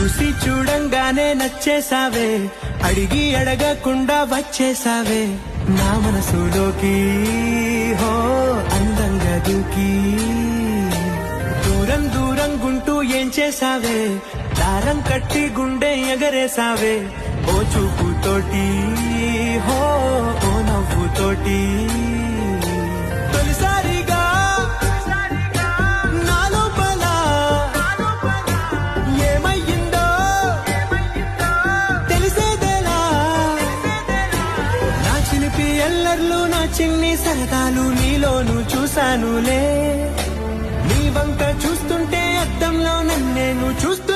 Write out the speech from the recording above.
చూసి చూడంగానే నచ్చేసావే, అడిగి అడగకుండా వచ్చేసావే నా మనసులోకి. హో అందంగా దూకి దూరం దూరం గుంటూ ఏం చేసావే, దారం కట్టి గుండె ఎగరేసావే ఓ చూపుతోటి. హో ఓ నవ్వుతోటి తొలిసారిగా నా లోపల ఏమయ్యిందో తెలిసేదేలా. నా చిలిపి ఎల్లర్లు నా చిన్ని సరదాలు నీలోను చూశానులే. నీ వంక చూస్తుంటే అద్దంలో నన్నేను చూస్తూ